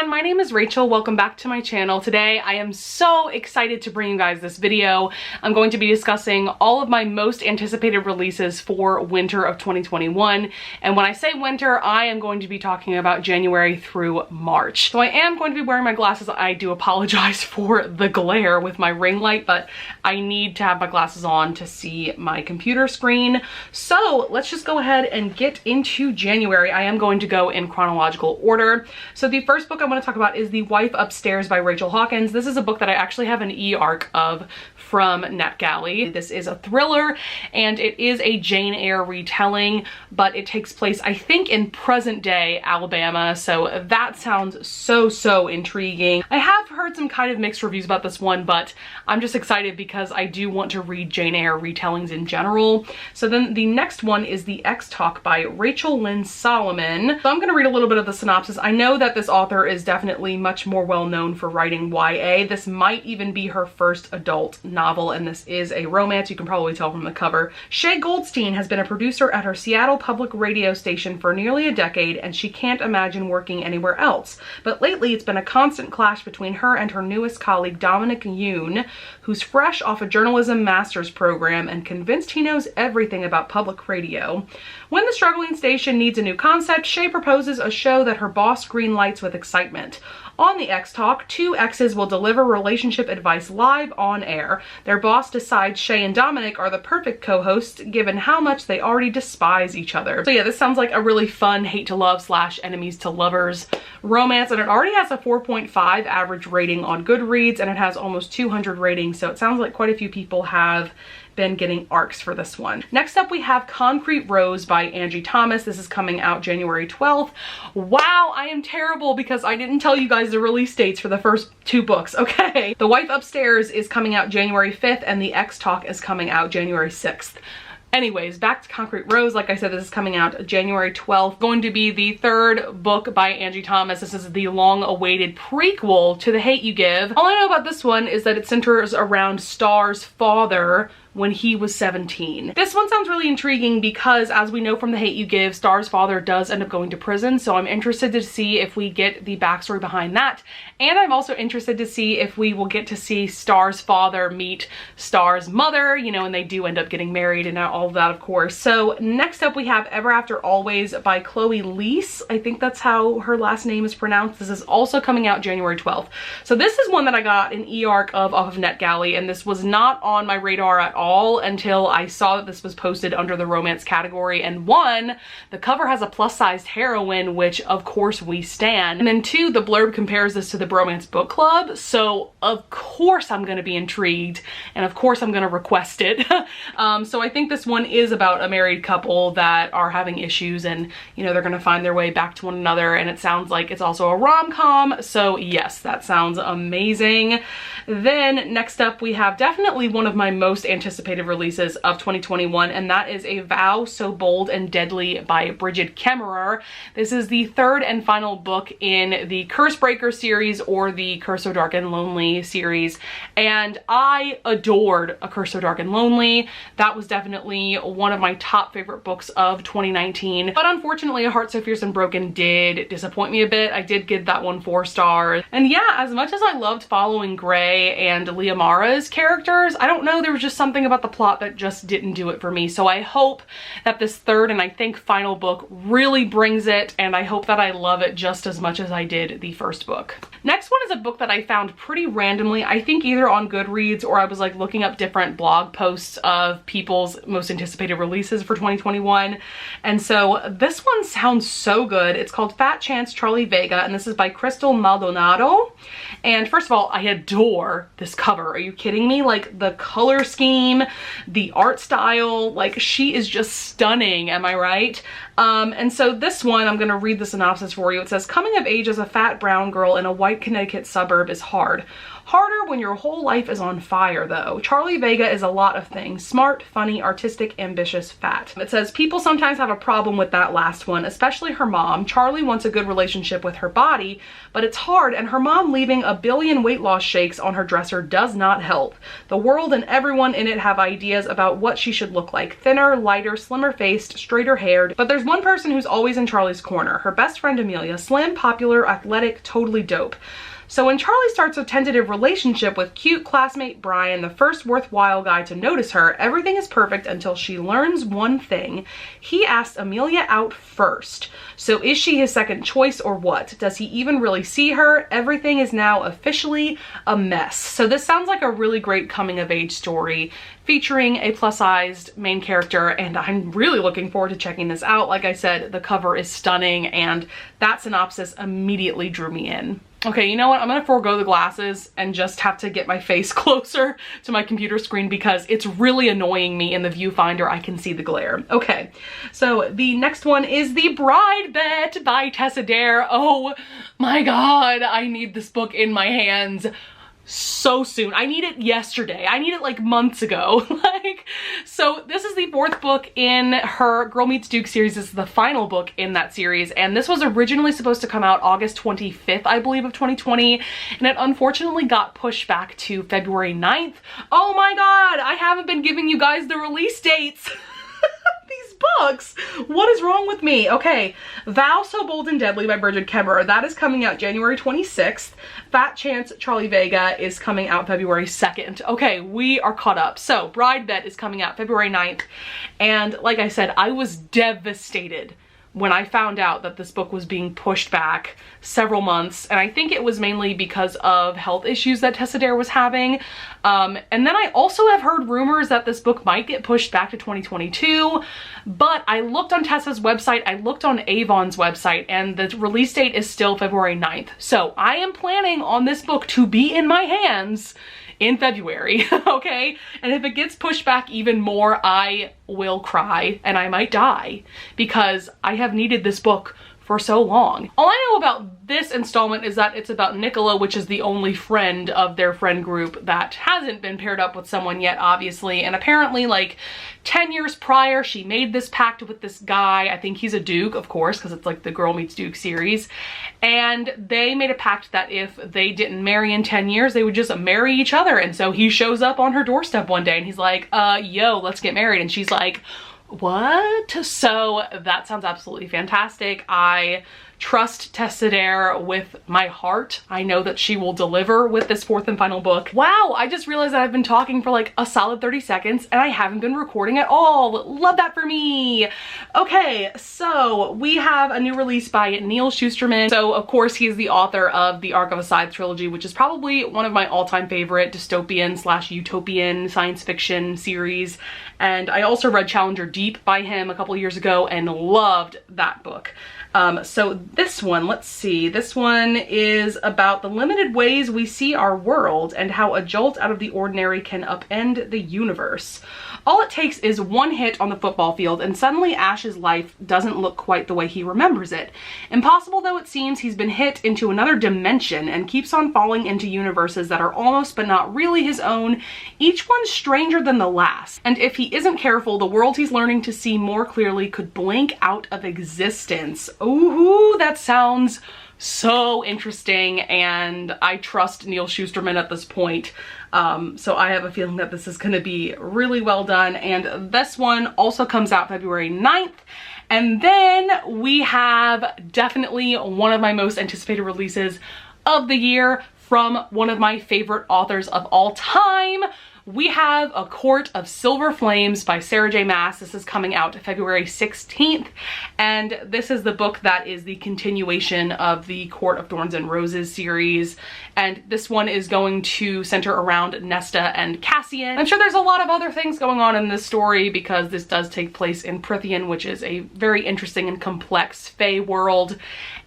everyone, my name is Rachel. Welcome back to my channel. Today I am so excited to bring you guys this video. I'm going to be discussing all of my most anticipated releases for winter of 2021. And when I say winter, I am going to be talking about January through March. So I am going to be wearing my glasses. I do apologize for the glare with my ring light, but I need to have my glasses on to see my computer screen. So let's just go ahead and get into January. I am going to go in chronological order. So the first book I want to talk about is The Wife Upstairs by Rachel Hawkins. This is a book that I actually have an e-arc of from NetGalley. This is a thriller and it is a Jane Eyre retelling, but it takes place, I think, in present day Alabama. So that sounds so intriguing. I have heard some kind of mixed reviews about this one, but I'm just excited because I do want to read Jane Eyre retellings in general. So then the next one is The X-Talk by Rachel Lynn Solomon. So I'm going to read a little bit of the synopsis. I know that this author is definitely much more well known for writing YA. This might even be her first adult novel, and this is a romance. You can probably tell from the cover. Shay Goldstein has been a producer at her Seattle public radio station for nearly a decade, and she can't imagine working anywhere else. But lately it's been a constant clash between her and her newest colleague Dominic Yoon, who's fresh off a journalism master's program and convinced he knows everything about public radio. When the struggling station needs a new concept, Shay proposes a show that her boss greenlights with excitement. On The X-Talk, two exes will deliver relationship advice live on air. Their boss decides Shay and Dominic are the perfect co-hosts given how much they already despise each other. So yeah, this sounds like a really fun hate to love / enemies to lovers romance, and it already has a 4.5 average rating on Goodreads, and it has almost 200 ratings, so it sounds like quite a few people have been getting arcs for this one. Next up we have Concrete Rose by Angie Thomas. This is coming out January 12th. Wow, I am terrible because I didn't tell you guys the release dates for the first two books. Okay. The Wife Upstairs is coming out January 5th and The X-Talk is coming out January 6th. Anyways, back to Concrete Rose. Like I said, this is coming out January 12th. Going to be the third book by Angie Thomas. This is the long-awaited prequel to The Hate U Give. All I know about this one is that it centers around Star's father when he was 17. This one sounds really intriguing because, as we know from The Hate U Give, Star's father does end up going to prison, so I'm interested to see if we get the backstory behind that. And I'm also interested to see if we will get to see Star's father meet Star's mother, you know, and they do end up getting married and all of that, of course. So next up we have Ever After Always by Chloe Leese. I think that's how her last name is pronounced. This is also coming out January 12th. So this is one that I got an e-arc of off of NetGalley, and this was not on my radar at all until I saw that this was posted under the romance category. And one, the cover has a plus-sized heroine, which of course we stan. And then two, the blurb compares this to the Bromance Book Club, so of course I'm gonna be intrigued, and of course I'm gonna request it. So I think this one is about a married couple that are having issues, and you know, they're gonna find their way back to one another, and it sounds like it's also a rom-com, so yes, that sounds amazing. Then next up we have definitely one of my most anticipated releases of 2021, and that is A Vow So Bold and Deadly by Bridget Kemmerer. This is the third and final book in the Cursebreaker series, or the Curse So Dark and Lonely series, and I adored A Curse So Dark and Lonely. That was definitely one of my top favorite books of 2019, but unfortunately A Heart So Fierce and Broken did disappoint me a bit. I did give that one 4 stars, and yeah, as much as I loved following Gray and Leah Mara's characters, I don't know, there was just something about the plot that just didn't do it for me. So I hope that this third and I think final book really brings it, and I hope that I love it just as much as I did the first book. Next one is a book that I found pretty randomly, I think either on Goodreads or I was like looking up different blog posts of people's most anticipated releases for 2021. And so this one sounds so good. It's called Fat Chance Charlie Vega, and this is by Crystal Maldonado. And first of all, I adore this cover. Are you kidding me? Like the color scheme, the art style, like she is just stunning, am I right? And so this one, I'm gonna read the synopsis for you. It says, coming of age as a fat brown girl in a white Connecticut suburb is hard. Harder when your whole life is on fire, though. Charlie Vega is a lot of things. Smart, funny, artistic, ambitious, fat. It says, people sometimes have a problem with that last one, especially her mom. Charlie wants a good relationship with her body, but it's hard, and her mom leaving a billion weight loss shakes on her dresser does not help. The world and everyone in it have ideas about what she should look like. Thinner, lighter, slimmer faced, straighter haired, but there's There's one person who's always in Charlie's corner, her best friend Amelia, slim, popular, athletic, totally dope. So when Charlie starts a tentative relationship with cute classmate Brian, the first worthwhile guy to notice her, everything is perfect until she learns one thing. He asked Amelia out first. So is she his second choice or what? Does he even really see her? Everything is now officially a mess. So this sounds like a really great coming of age story featuring a plus-sized main character, and I'm really looking forward to checking this out. Like I said, the cover is stunning and that synopsis immediately drew me in. Okay, you know what? I'm gonna forego the glasses and just have to get my face closer to my computer screen because it's really annoying me in the viewfinder. I can see the glare. Okay, so the next one is The Bride Bet by Tessa Dare. Oh my God, I need this book in my hands so soon. I need it yesterday. I need it like months ago. So this is the fourth book in her Girl Meets Duke series. This is the final book in that series, and this was originally supposed to come out August 25th, I believe, of 2020, and it unfortunately got pushed back to February 9th. Oh my God, I haven't been giving you guys the release dates. These books. What is wrong with me? Okay, Vow So Bold and Deadly by Bridget Kemmerer. That is coming out January 26th. Fat Chance Charlie Vega is coming out February 2nd. Okay, we are caught up. So Bride Bet is coming out February 9th. And like I said, I was devastated when I found out that this book was being pushed back several months, and I think it was mainly because of health issues that Tessa Dare was having. And then I also have heard rumors that this book might get pushed back to 2022, but I looked on Tessa's website, I looked on Avon's website, and the release date is still February 9th. So I am planning on this book to be in my hands in February, okay? And if it gets pushed back even more, I will cry and I might die because I have needed this book for so long. All I know about this installment is that it's about Nicola, which is the only friend of their friend group that hasn't been paired up with someone yet, obviously. And apparently, like 10 years prior, she made this pact with this guy. I think he's a duke, of course, because it's like the Girl Meets Duke series. And they made a pact that if they didn't marry in 10 years, they would just marry each other. And so he shows up on her doorstep one day and he's like, yo, let's get married. And she's like, what? So that sounds absolutely fantastic. I trust Tessa Dare with my heart. I know that she will deliver with this fourth and final book. Wow, I just realized that I've been talking for like a solid 30 seconds and I haven't been recording at all. Love that for me. Okay, so we have a new release by Neil Shusterman. So of course he is the author of the Arc of a Scythe trilogy, which is probably one of my all-time favorite dystopian slash utopian science fiction series. And I also read Challenger Deep by him a couple years ago and loved that book. So this one, let's see, this one is about the limited ways we see our world and how a jolt out of the ordinary can upend the universe. All it takes is one hit on the football field and suddenly Ash's life doesn't look quite the way he remembers it. Impossible though it seems, he's been hit into another dimension and keeps on falling into universes that are almost but not really his own, each one stranger than the last. And if he isn't careful, the world he's learning to see more clearly could blink out of existence. Ooh, that sounds so interesting, and I trust Neil Shusterman at this point. So I have a feeling that this is going to be really well done. And this one also comes out February 9th. And then we have definitely one of my most anticipated releases of the year from one of my favorite authors of all time. We have A Court of Silver Flames by Sarah J. Maas. This is coming out February 16th, and this is the book that is the continuation of the Court of Thorns and Roses series, and this one is going to center around Nesta and Cassian. I'm sure there's a lot of other things going on in this story because this does take place in Prythian, which is a very interesting and complex fae world,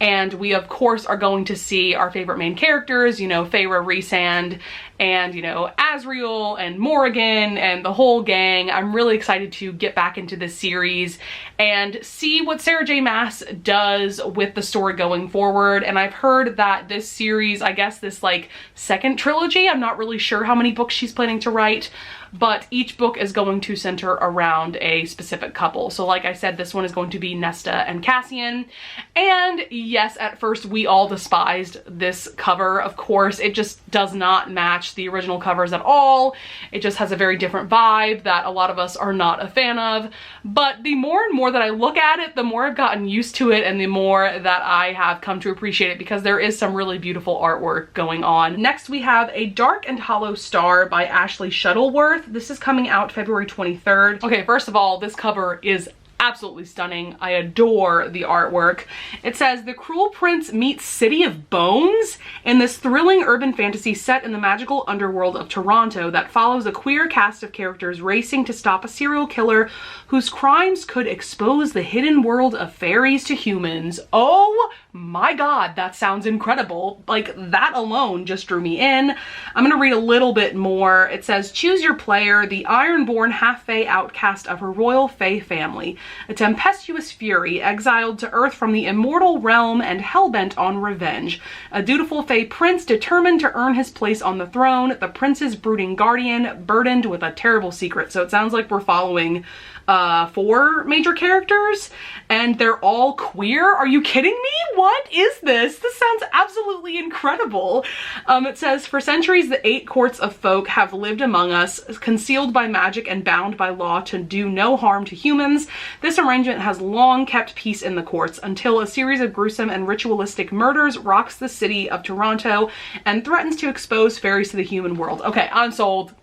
and we of course are going to see our favorite main characters, you know, Feyre, Rhysand, and you know, Asriel and Morrigan and the whole gang. I'm really excited to get back into this series and see what Sarah J. Maas does with the story going forward. And I've heard that this series, I guess this like second trilogy, I'm not really sure how many books she's planning to write, but each book is going to center around a specific couple. So like I said, this one is going to be Nesta and Cassian. And yes, at first we all despised this cover. Of course, it just does not match the original covers at all. It just has a very different vibe that a lot of us are not a fan of. But the more and more that I look at it, the more I've gotten used to it and the more that I have come to appreciate it, because there is some really beautiful artwork going on. Next, we have A Dark and Hollow Star by Ashley Shuttleworth. This is coming out February 23rd. Okay, first of all, this cover is absolutely stunning. I adore the artwork. It says, the Cruel Prince meets City of Bones in this thrilling urban fantasy set in the magical underworld of Toronto that follows a queer cast of characters racing to stop a serial killer whose crimes could expose the hidden world of fairies to humans. Oh my god, that sounds incredible. Like, that alone just drew me in. I'm gonna read a little bit more. It says, choose your player, the ironborn half-fae outcast of her royal fae family, a tempestuous fury exiled to Earth from the immortal realm and hellbent on revenge. A dutiful fae prince determined to earn his place on the throne, the prince's brooding guardian burdened with a terrible secret. So it sounds like we're following 4 major characters and they're all queer. Are you kidding me? What is this? This sounds absolutely incredible. It says, for centuries the 8 courts of folk have lived among us, concealed by magic and bound by law to do no harm to humans. This arrangement has long kept peace in the courts until a series of gruesome and ritualistic murders rocks the city of Toronto and threatens to expose fairies to the human world. Okay, I'm sold.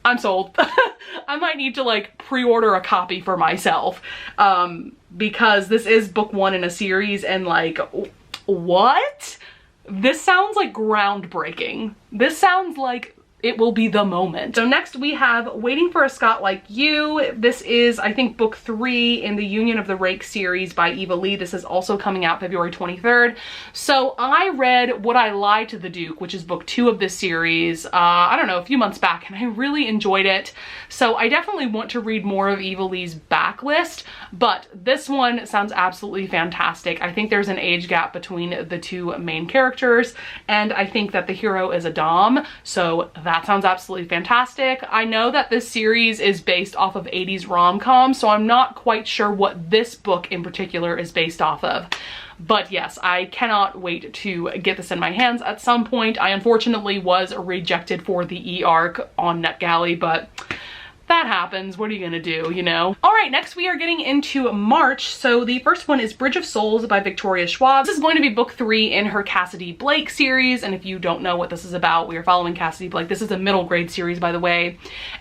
I'm sold. I might need to like pre-order a copy for myself because this is book 1 in a series, and like, what? This sounds like groundbreaking. This sounds like it will be the moment. So next we have Waiting for a Scot Like You. This is, I think, book 3 in the Union of the Rake series by Eva Lee. This is also coming out February 23rd. So I read Would I Lie to the Duke, which is book 2 of this series, I don't know, a few months back, and I really enjoyed it. So I definitely want to read more of Eva Lee's backlist, but this one sounds absolutely fantastic. I think there's an age gap between the 2 main characters, and I think that the hero is a dom, so that sounds absolutely fantastic. I know that this series is based off of 80s rom-com, so I'm not quite sure what this book in particular is based off of. But yes, I cannot wait to get this in my hands at some point. I unfortunately was rejected for the e-arc on NetGalley, but that happens. What are you gonna do, you know? All right, next we are getting into March. So the first one is Bridge of Souls by Victoria Schwab. This is going to be book 3 in her Cassidy Blake series. And if you don't know what this is about, we are following Cassidy Blake. This is a middle grade series, by the way.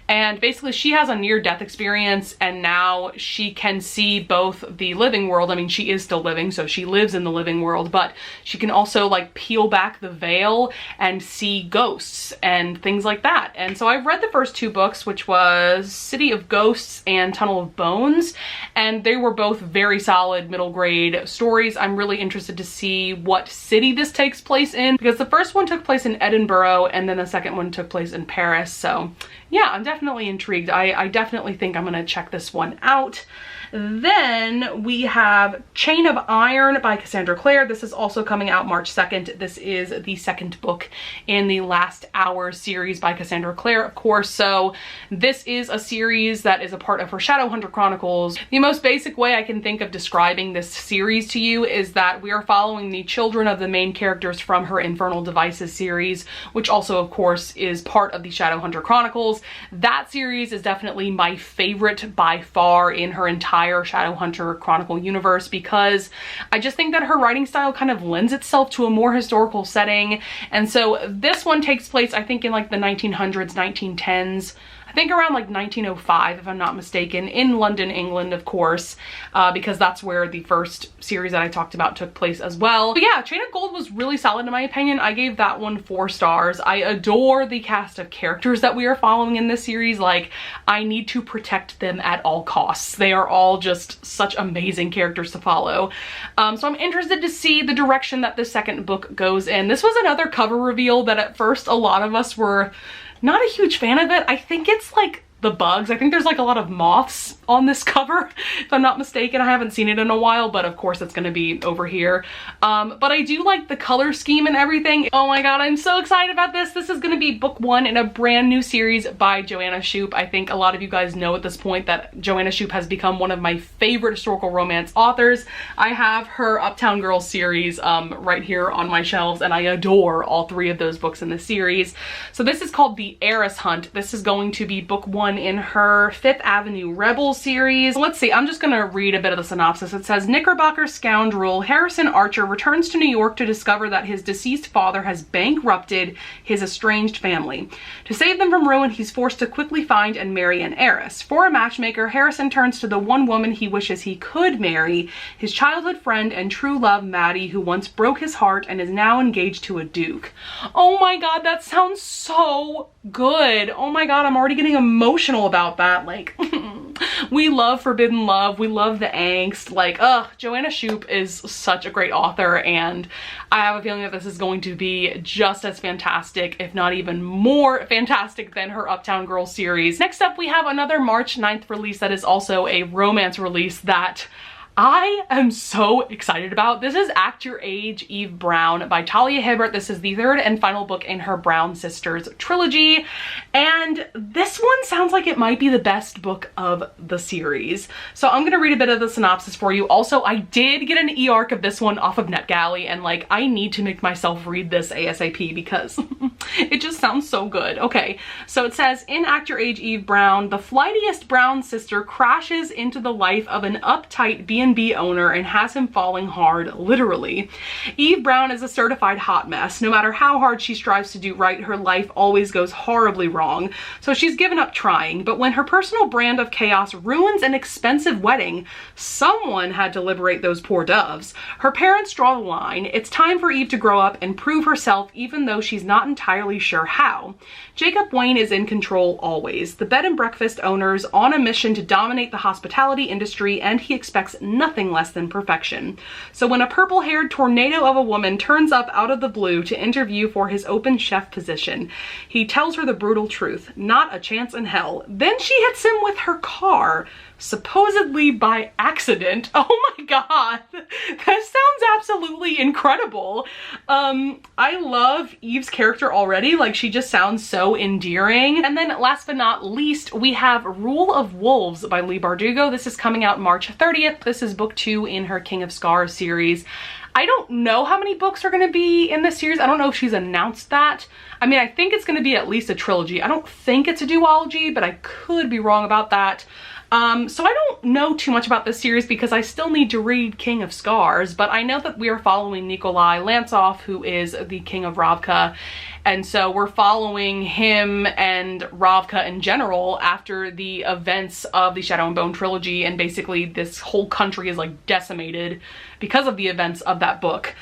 And basically she has a near-death experience, and now she can see both the living world. I mean, she is still living, so she lives in the living world, but she can also like peel back the veil and see ghosts and things like that. And so I've read the first 2 books, which was City of Ghosts and Tunnel of Bones, and they were both very solid middle grade stories. I'm really interested to see what city this takes place in, because the first one took place in Edinburgh and then the second one took place in Paris. So yeah, I'm definitely intrigued. I definitely think I'm gonna check this one out. Then we have Chain of Iron by Cassandra Clare. This is also coming out March 2nd. This is the second book in the Last Hour series by Cassandra Clare, of course. So this is a series that is a part of her Shadowhunter Chronicles. The most basic way I can think of describing this series to you is that we are following the children of the main characters from her Infernal Devices series, which also, of course, is part of the Shadowhunter Chronicles. That series is definitely my favorite by far in her entire Shadowhunter Chronicle universe, because I just think that her writing style kind of lends itself to a more historical setting. And so this one takes place, I think, in like the 1900s, 1910s. I think around like 1905, if I'm not mistaken, in London, England, of course, because that's where the first series that I talked about took place as well. But yeah, Chain of Gold was really solid in my opinion. I gave that one 4 stars. I adore the cast of characters that we are following in this series. Like, I need to protect them at all costs. They are all just such amazing characters to follow. So I'm interested to see the direction that the second book goes in. This was another cover reveal that at first a lot of us were not a huge fan of it. I think it's like the bugs. I think there's like a lot of moths on this cover, if I'm not mistaken. I haven't seen it in a while, but of course it's gonna be over here. But I do like the color scheme and everything. Oh my god, I'm so excited about this. This is gonna be book 1 in a brand new series by Joanna Shupe. I think a lot of you guys know at this point that Joanna Shupe has become one of my favorite historical romance authors. I have her Uptown Girls series right here on my shelves, and I adore all 3 of those books in the series. So this is called The Heiress Hunt. This is going to be book 1 in her Fifth Avenue Rebel series. Let's see, I'm just gonna read a bit of the synopsis. It says, Knickerbocker scoundrel Harrison Archer returns to New York to discover that his deceased father has bankrupted his estranged family. To save them from ruin, he's forced to quickly find and marry an heiress. For a matchmaker, Harrison turns to the one woman he wishes he could marry, his childhood friend and true love, Maddie, who once broke his heart and is now engaged to a duke. Oh my god, that sounds so good. Oh my god, I'm already getting emotional about that. Like, we love forbidden love. We love the angst. Like, Joanna Shupe is such a great author, and I have a feeling that this is going to be just as fantastic, if not even more fantastic than her Uptown Girls series. Next up, we have another March 9th release that is also a romance release that I am so excited about. This is Act Your Age, Eve Brown by Talia Hibbert. This is the 3rd and final book in her Brown Sisters trilogy. And this one sounds like it might be the best book of the series. So I'm gonna read a bit of the synopsis for you. Also, I did get an e-arc of this one off of NetGalley, and like, I need to make myself read this ASAP because it just sounds so good. Okay, so it says, in Act Your Age, Eve Brown, the flightiest Brown sister crashes into the life of an uptight B&B owner and has him falling hard, literally. Eve Brown is a certified hot mess. No matter how hard she strives to do right, her life always goes horribly wrong. So she's given up trying, but when her personal brand of chaos ruins an expensive wedding, someone had to liberate those poor doves. Her parents draw the line. It's time for Eve to grow up and prove herself, even though she's not entirely sure how. Jacob Wayne is in control always. The bed and breakfast owner's on a mission to dominate the hospitality industry, and he expects nothing less than perfection. So when a purple-haired tornado of a woman turns up out of the blue to interview for his open chef position, he tells her the brutal truth, not a chance in hell. Then she hits him with her car, supposedly by accident. Oh my god, that sounds absolutely incredible. I love Eve's character already. Like, she just sounds so endearing. And then last but not least, we have Rule of Wolves by Leigh Bardugo. This is coming out March 30th. This is book 2 in her King of Scars series. I don't know how many books are going to be in this series. I don't know if she's announced that. I mean, I think it's going to be at least a trilogy. I don't think it's a duology, but I could be wrong about that. So I don't know too much about this series because I still need to read King of Scars, but I know that we are following Nikolai Lantsov, who is the King of Ravka, and so we're following him and Ravka in general after the events of the Shadow and Bone trilogy, and basically this whole country is like decimated because of the events of that book.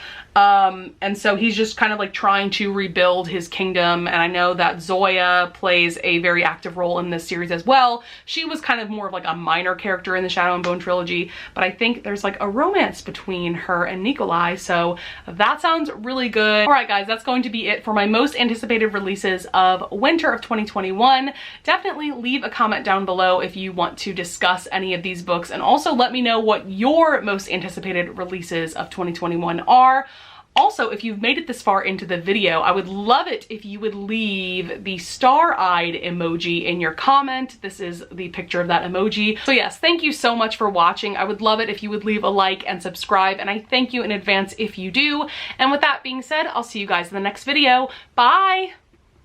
And so he's just kind of like trying to rebuild his kingdom, and I know that Zoya plays a very active role in this series as well. She was kind of more of like a minor character in the Shadow and Bone trilogy, but I think there's like a romance between her and Nikolai, so that sounds really good. All right guys, that's going to be it for my most anticipated releases of winter of 2021. Definitely leave a comment down below if you want to discuss any of these books, and also let me know what your most anticipated releases of 2021 are. Also, if you've made it this far into the video, I would love it if you would leave the star-eyed emoji in your comment. This is the picture of that emoji. So yes, thank you so much for watching. I would love it if you would leave a like and subscribe, and I thank you in advance if you do. And with that being said, I'll see you guys in the next video. Bye!